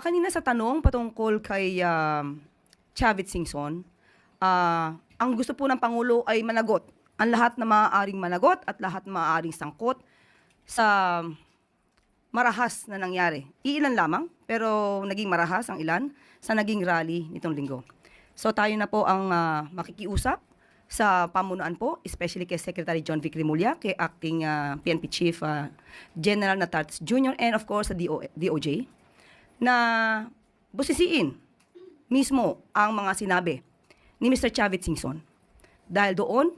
Kanina sa tanong patungkol kay Chavit Singson, ang gusto po ng Pangulo ay managot ang lahat na maaaring managot at lahat na maaaring sangkot sa marahas na nangyari. Iilan lamang, pero naging marahas ang ilan sa naging rally nitong linggo. So tayo na po ang makikiusap sa pamunuan po, especially kay Secretary John Vic Remulla, kay Acting PNP Chief General Natartes Jr., and of course sa DOJ, na busisiin mismo ang mga sinabi ni Mr. Chavit Singson. Dahil doon,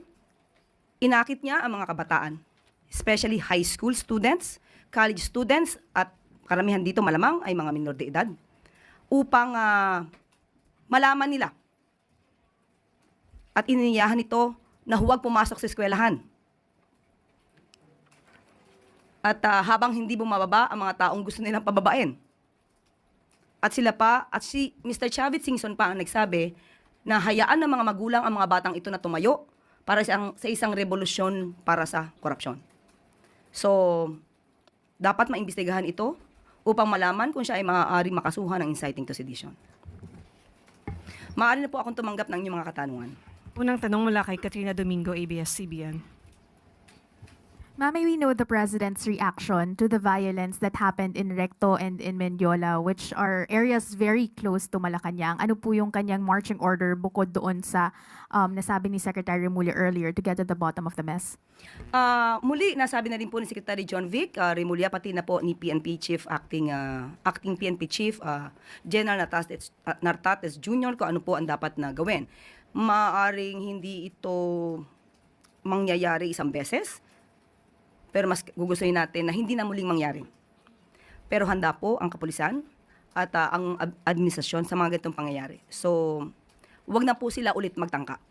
inakit niya ang mga kabataan, especially high school students, college students, at karamihan dito malamang ay mga minor de edad, upang malaman nila at iniyahan ito na huwag pumasok sa eskwelahan. At habang hindi bumababa ang mga taong gusto nilang pababain. At sila pa, at si Mr. Chavit Singson pa ang nagsabi na hayaan ng mga magulang ang mga batang ito na tumayo para sa isang revolusyon para sa korupsyon. So, dapat maimbestigahan ito upang malaman kung siya ay maaari makasuhan ng inciting to sedition. Maaari na po akong tumanggap ng inyong mga katanungan. Unang tanong mula kay Katrina Domingo, ABS-CBN. Ma'am, may we know the President's reaction to the violence that happened in Recto and in Mendiola, which are areas very close to Malacanang. Ano po yung kanyang marching order bukod doon sa nasabi ni Secretary Remulla earlier to get to the bottom of the mess? Muli, nasabi na rin po ni Secretary John Vic Remulla, pati na po ni PNP Chief, Acting PNP Chief General Natartes Jr. kung ano po ang dapat na gawin. Maaring hindi ito mangyayari isang beses, pero mas gugustuhin natin na hindi na muling mangyari. Pero handa po ang kapulisan at ang administrasyon sa mga ganitong pangyayari. So, wag na po sila ulit magtangka.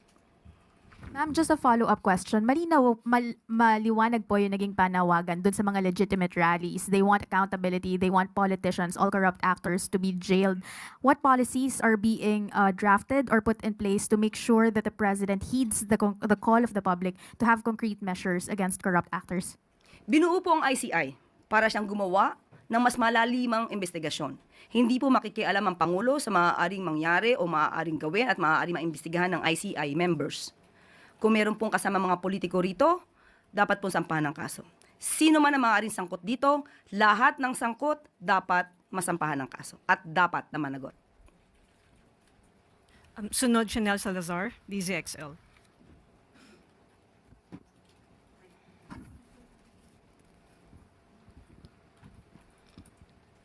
Ma'am, just a follow-up question. Maliwanag po yung naging panawagan dun sa mga legitimate rallies. They want accountability. They want politicians, all corrupt actors to be jailed. What policies are being drafted or put in place to make sure that the President heeds the call of the public to have concrete measures against corrupt actors? Binuo po ang ICI para siyang gumawa ng mas malalimang investigasyon. Hindi po makikialam ang Pangulo sa maaaring mangyari o maaaring gawin at maaaring maimbestigahan ng ICI members. Kung meron pong kasama mga politiko rito, dapat pong sampahan ng kaso. Sino man ang maaaring sangkot dito, lahat ng sangkot dapat masampahan ng kaso at dapat na managot. Sunod, Chanel Salazar, DZXL.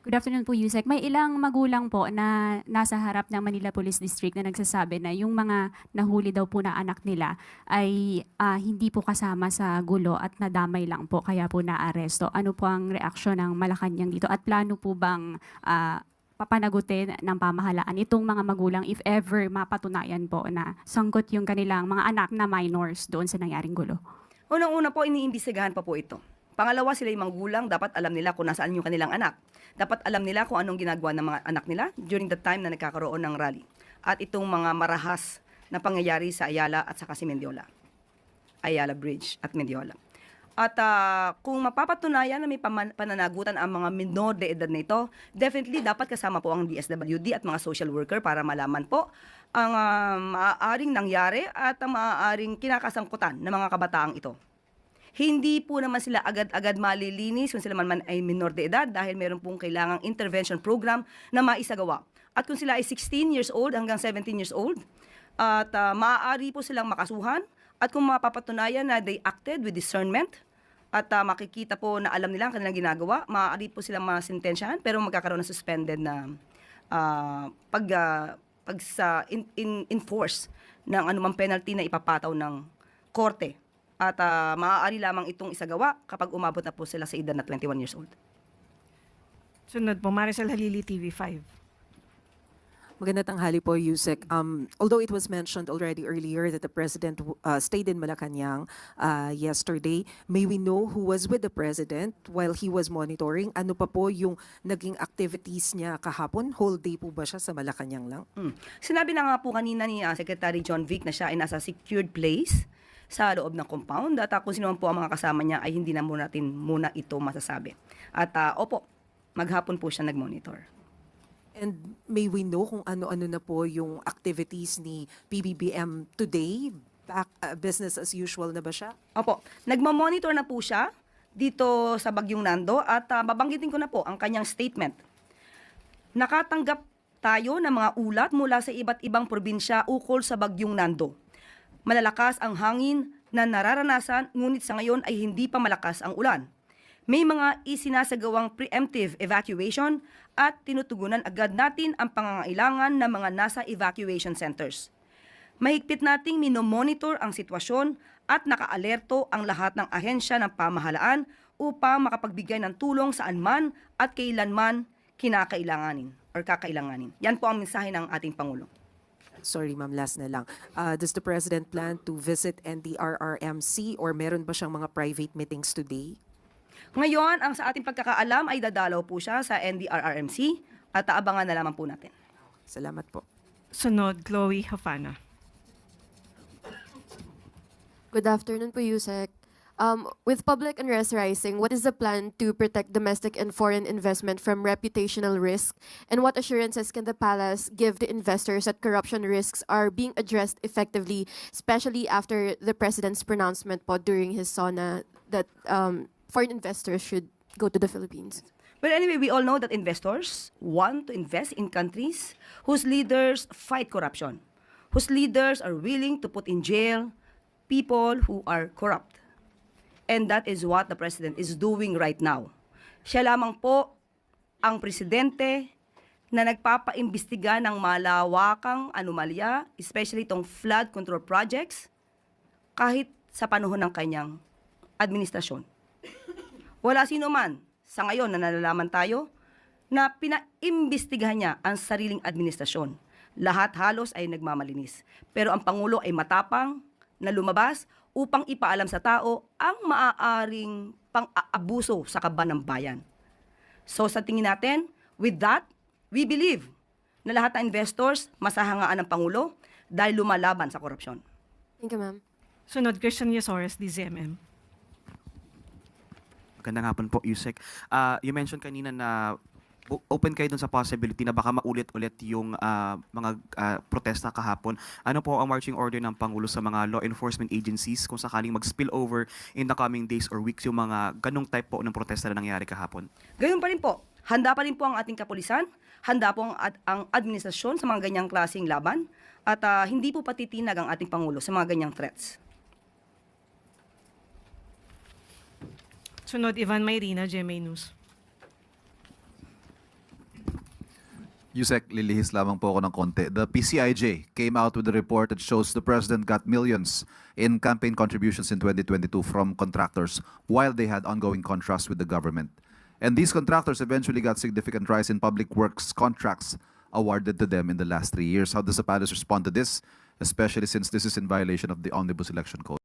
Good afternoon po, Yusek. May ilang magulang po na nasa harap ng Manila Police District na nagsasabi na yung mga nahuli daw po na anak nila ay hindi po kasama sa gulo at nadamay lang po kaya po naaresto. Ano po ang reaksyon ng Malacanang dito at plano po bang papanagutin ng pamahalaan itong mga magulang if ever mapatunayan po na sangkot yung kanilang mga anak na minors doon sa nangyaring gulo? Unang-una po, iniimbestigahan pa po ito. Pangalawa, sila yung magulang, dapat alam nila kung nasaan yung kanilang anak. Dapat alam nila kung anong ginagawa ng mga anak nila during the time na nagkakaroon ng rally. At itong mga marahas na pangyayari sa Ayala at saka si Mendiola. Ayala Bridge at Mendiola. At kung mapapatunayan na may pananagutan ang mga minor de edad na ito, definitely dapat kasama po ang DSWD at mga social worker para malaman po ang maaaring nangyari at ang maaaring kinakasangkutan ng mga kabataang ito. Hindi po naman sila agad-agad malilinis kung sila man ay minor de edad dahil meron pong kailangang intervention program na maisagawa. At kung sila ay 16 years old hanggang 17 years old, at maaari po silang makasuhan at kung mapapatunayan na they acted with discernment at makikita po na alam nila ang kanilang ginagawa, maaari po silang masintensyahan pero magkakaroon ng suspended na enforce ng anumang penalty na ipapataw ng korte. At maaari lamang itong isagawa kapag umabot na po sila sa edad na 21 years old. Sunod po, Maricel Halili, TV5. Magandang tanghali po, Yusek. Although it was mentioned already earlier that the President stayed in Malacanang yesterday, may we know who was with the President while he was monitoring? Ano pa po yung naging activities niya kahapon? Whole day po ba siya sa Malacanang lang? Sinabi na nga po kanina ni Secretary John Vic na siya ay nasa secured place sa loob ng compound at kung sino man po ang mga kasama niya ay hindi na natin muna ito masasabi. At opo, maghapon po siya nag-monitor. And may we know kung ano-ano na po yung activities ni PBBM today? Business as usual na ba siya? Opo, nagmamonitor na po siya dito sa Bagyong Nando at babanggitin ko na po ang kanyang statement. Nakatanggap tayo ng mga ulat mula sa iba't ibang probinsya ukol sa Bagyong Nando. Malalakas ang hangin na nararanasan, ngunit sa ngayon ay hindi pa malakas ang ulan. May mga isinasagawang preemptive evacuation at tinutugunan agad natin ang pangangailangan ng mga nasa evacuation centers. Mahigpit nating minomonitor ang sitwasyon at nakaalerto ang lahat ng ahensya ng pamahalaan upang makapagbigay ng tulong saan man at kailanman kinakailanganin or kakailanganin. Yan po ang mensahe ng ating Pangulo. Sorry ma'am, last na lang. Does the President plan to visit NDRRMC or meron ba siyang mga private meetings today? Ngayon, ang sa ating pagkakaalam ay dadalaw po siya sa NDRRMC at aabangan na lamang po natin. Salamat po. Sunod, Chloe Hafana. Good afternoon po, Yusek. With public unrest rising, what is the plan to protect domestic and foreign investment from reputational risk? And what assurances can the palace give the investors that corruption risks are being addressed effectively, especially after the president's pronouncement po during his SONA that foreign investors should go to the Philippines? But anyway, we all know that investors want to invest in countries whose leaders fight corruption, whose leaders are willing to put in jail people who are corrupt. And that is what the President is doing right now. Siya lamang po ang presidente na nagpapaimbestiga ng malawakang anomalya, especially itong flood control projects, kahit sa panahon ng kanyang administrasyon. Wala sino man sa ngayon na nalalaman tayo na pinaimbestigahan niya ang sariling administrasyon. Lahat halos ay nagmamalinis. Pero ang Pangulo ay matapang na lumabas upang ipaalam sa tao ang maaaring pang-aabuso sa kaban ng bayan. So sa tingin natin, with that, we believe na lahat ng investors masahangaan ng Pangulo dahil lumalaban sa korupsyon. Thank you, ma'am. Sunod, Christian Yasores, DZMM. Magandang hapon po, Yusek. You mentioned kanina na open kayo dun sa possibility na baka maulit-ulit yung mga protesta kahapon. Ano po ang marching order ng Pangulo sa mga law enforcement agencies kung sakaling mag-spill over in the coming days or weeks yung mga ganong type po ng protesta na nangyari kahapon? Gayun pa rin po, handa pa rin po ang ating kapulisan, handa po ang administrasyon sa mga ganyang klaseng laban, at hindi po patitinag ang ating Pangulo sa mga ganyang threats. Sunod, Ivan Mayrina, GMA News. Yusek, lilihis lamang po ako ng konti. The PCIJ came out with a report that shows the president got millions in campaign contributions in 2022 from contractors while they had ongoing contracts with the government. And these contractors eventually got significant rise in public works contracts awarded to them in the last 3 years. How does the palace respond to this, especially since this is in violation of the Omnibus Election Code?